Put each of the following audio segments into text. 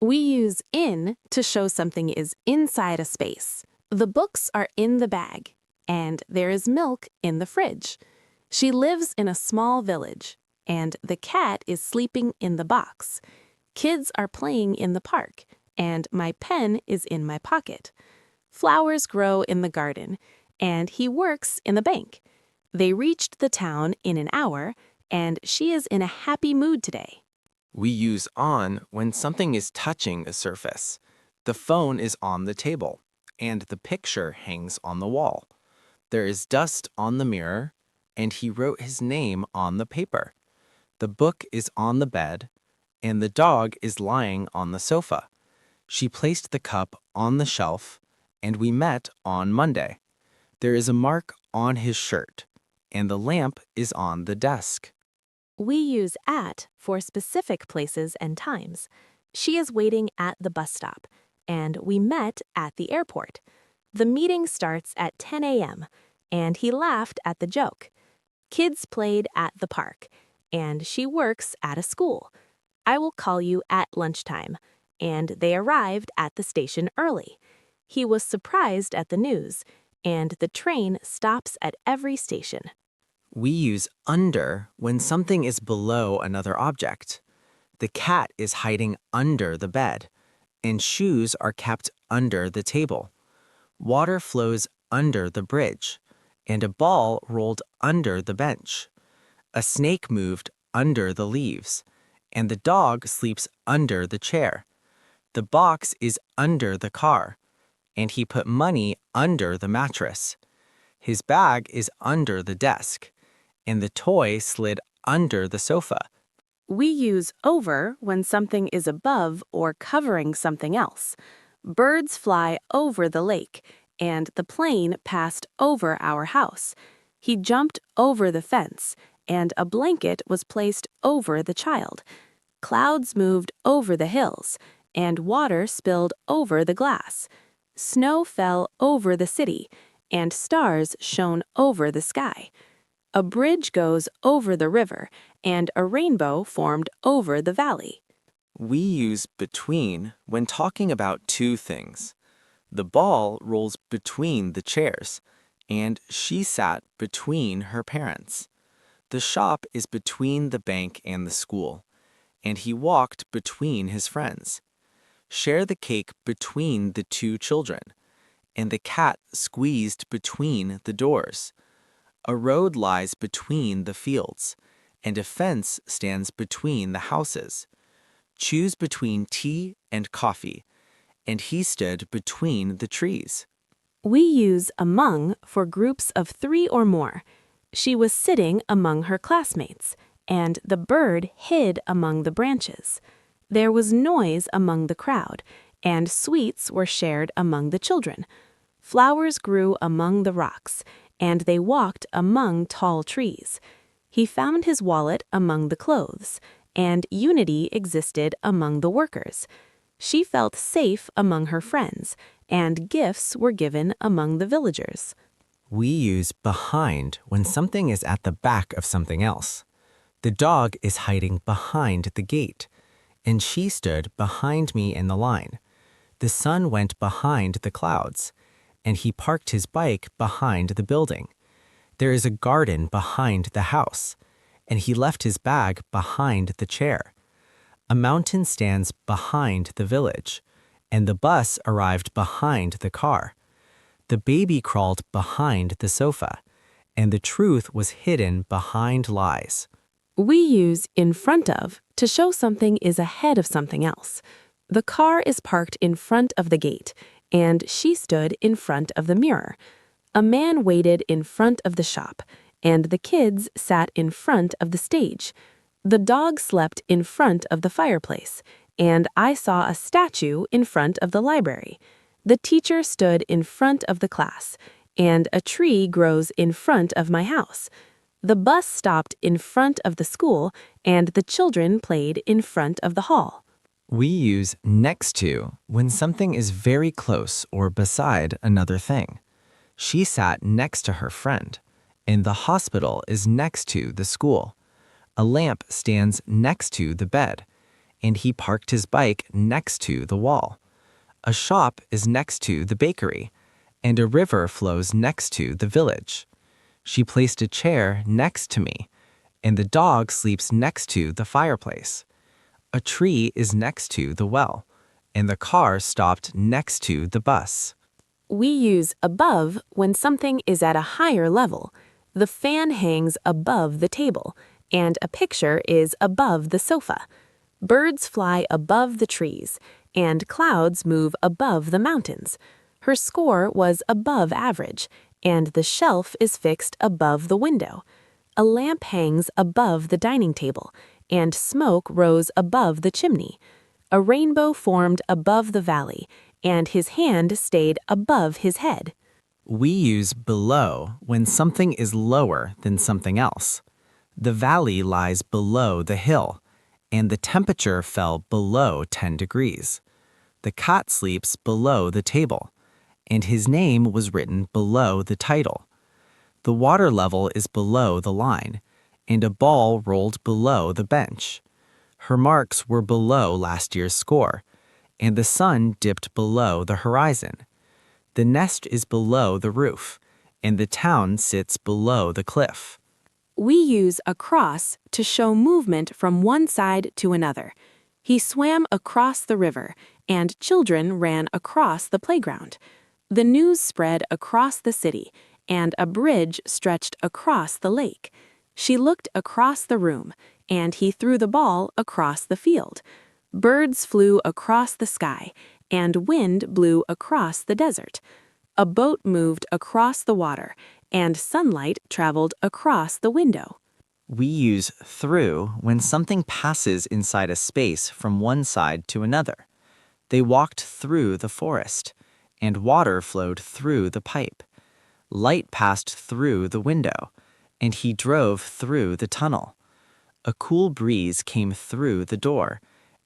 We use in to show something is inside a space. The books are in the bag, and there is milk in the fridge. She lives in a small village, and the cat is sleeping in the box. Kids are playing in the park, and my pen is in my pocket. Flowers grow in the garden, and he works in the bank. They reached the town in an hour, and she is in a happy mood today. We use on when something is touching a surface. The phone is on the table, and the picture hangs on the wall. There is dust on the mirror, and he wrote his name on the paper. The book is on the bed, and the dog is lying on the sofa. She placed the cup on the shelf, and we met on Monday. There is a mark on his shirt, and the lamp is on the desk. We use at for specific places and times. She is waiting at the bus stop, and we met at the airport. The meeting starts at 10 a.m., and he laughed at the joke. Kids played at the park, and she works at a school. I will call you at lunchtime, and they arrived at the station early. He was surprised at the news, and the train stops at every station. We use under when something is below another object. The cat is hiding under the bed, and shoes are kept under the table. Water flows under the bridge, and a ball rolled under the bench. A snake moved under the leaves, and the dog sleeps under the chair. The box is under the car, and he put money under the mattress. His bag is under the desk, and the toy slid under the sofa. We use over when something is above or covering something else. Birds fly over the lake, and the plane passed over our house. He jumped over the fence, and a blanket was placed over the child. Clouds moved over the hills, and water spilled over the glass. Snow fell over the city, and stars shone over the sky. A bridge goes over the river, and a rainbow formed over the valley. We use between when talking about two things. The ball rolls between the chairs, and she sat between her parents. The shop is between the bank and the school, and he walked between his friends. Share the cake between the two children, and the cat squeezed between the doors. A road lies between the fields, and a fence stands between the houses. Choose between tea and coffee, and he stood between the trees. We use among for groups of 3 or more. She was sitting among her classmates, and the bird hid among the branches. There was noise among the crowd, and sweets were shared among the children. Flowers grew among the rocks, and they walked among tall trees. He found his wallet among the clothes, and unity existed among the workers. She felt safe among her friends, and gifts were given among the villagers. We use behind when something is at the back of something else. The dog is hiding behind the gate, and she stood behind me in the line. The sun went behind the clouds, and he parked his bike behind the building. There is a garden behind the house, and he left his bag behind the chair. A mountain stands behind the village, and the bus arrived behind the car. The baby crawled behind the sofa, and the truth was hidden behind lies. We use in front of to show something is ahead of something else. The car is parked in front of the gate, and she stood in front of the mirror. A man waited in front of the shop, and the kids sat in front of the stage. The dog slept in front of the fireplace, and I saw a statue in front of the library. The teacher stood in front of the class, and a tree grows in front of my house. The bus stopped in front of the school, and the children played in front of the hall. We use next to when something is very close or beside another thing. She sat next to her friend, and the hospital is next to the school. A lamp stands next to the bed, and he parked his bike next to the wall. A shop is next to the bakery, and a river flows next to the village. She placed a chair next to me, and the dog sleeps next to the fireplace. A tree is next to the well, and the car stopped next to the bus. We use above when something is at a higher level. The fan hangs above the table, and a picture is above the sofa. Birds fly above the trees, and clouds move above the mountains. Her score was above average, and the shelf is fixed above the window. A lamp hangs above the dining table, and smoke rose above the chimney. A rainbow formed above the valley, and his hand stayed above his head. We use below when something is lower than something else. The valley lies below the hill, and the temperature fell below 10 degrees. The cat sleeps below the table, and his name was written below the title. The water level is below the line, and a ball rolled below the bench. Her marks were below last year's score, and the sun dipped below the horizon. The nest is below the roof, and the town sits below the cliff. We use across to show movement from one side to another. He swam across the river, and children ran across the playground. The news spread across the city, and a bridge stretched across the lake. She looked across the room, and he threw the ball across the field. Birds flew across the sky, and wind blew across the desert. A boat moved across the water, and sunlight traveled across the window. We use through when something passes inside a space from one side to another. They walked through the forest, and water flowed through the pipe. Light passed through the window, and he drove through the tunnel. A cool breeze came through the door,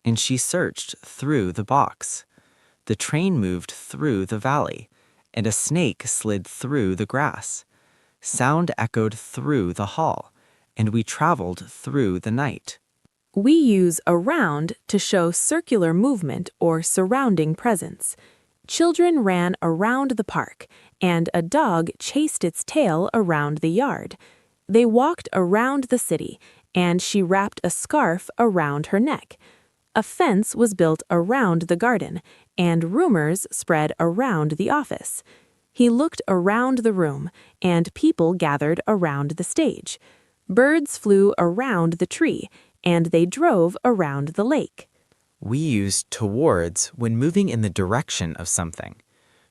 and she searched through the box. The train moved through the valley, and a snake slid through the grass. Sound echoed through the hall, and we traveled through the night. We use around to show circular movement or surrounding presence. Children ran around the park, and a dog chased its tail around the yard. They walked around the city, and she wrapped a scarf around her neck. A fence was built around the garden, and rumors spread around the office. He looked around the room, and people gathered around the stage. Birds flew around the tree, and they drove around the lake. We use towards when moving in the direction of something.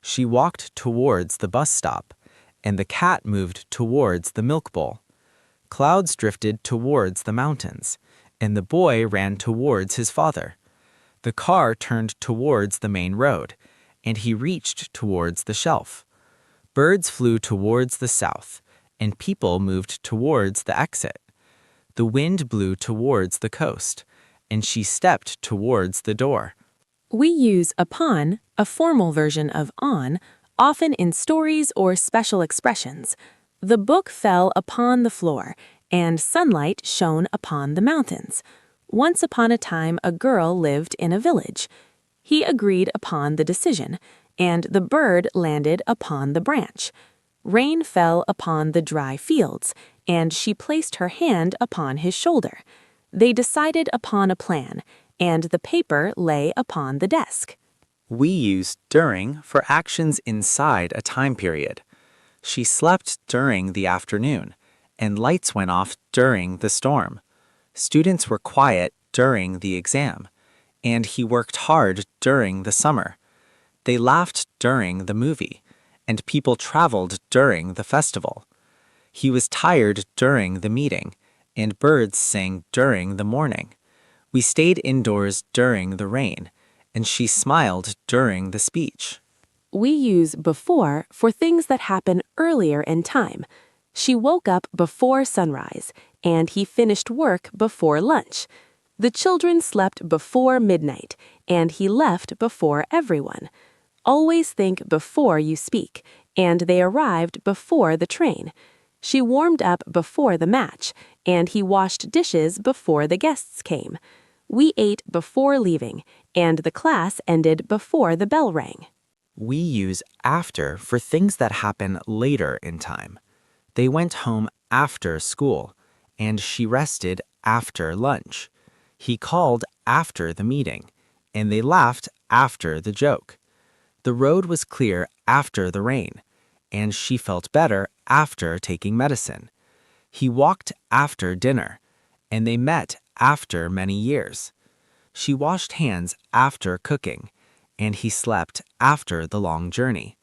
She walked towards the bus stop, and the cat moved towards the milk bowl. Clouds drifted towards the mountains, and the boy ran towards his father. The car turned towards the main road, and he reached towards the shelf. Birds flew towards the south, and people moved towards the exit. The wind blew towards the coast, and she stepped towards the door. We use upon, a formal version of on, often in stories or special expressions. The book fell upon the floor, and sunlight shone upon the mountains. Once upon a time, a girl lived in a village. He agreed upon the decision, and the bird landed upon the branch. Rain fell upon the dry fields, and she placed her hand upon his shoulder. They decided upon a plan, and the paper lay upon the desk. We use during for actions inside a time period. She slept during the afternoon, and lights went off during the storm. Students were quiet during the exam, and he worked hard during the summer. They laughed during the movie, and people traveled during the festival. He was tired during the meeting, and birds sang during the morning. We stayed indoors during the rain, and she smiled during the speech. We use before for things that happen earlier in time. She woke up before sunrise, and he finished work before lunch. The children slept before midnight, and he left before everyone. Always think before you speak, and they arrived before the train. She warmed up before the match, and he washed dishes before the guests came. We ate before leaving, and the class ended before the bell rang. We use after for things that happen later in time. They went home after school, and she rested after lunch. He called after the meeting, and they laughed after the joke. The road was clear after the rain, and she felt better after taking medicine. He walked after dinner, and they met after many years. She washed hands after cooking, and he slept after the long journey.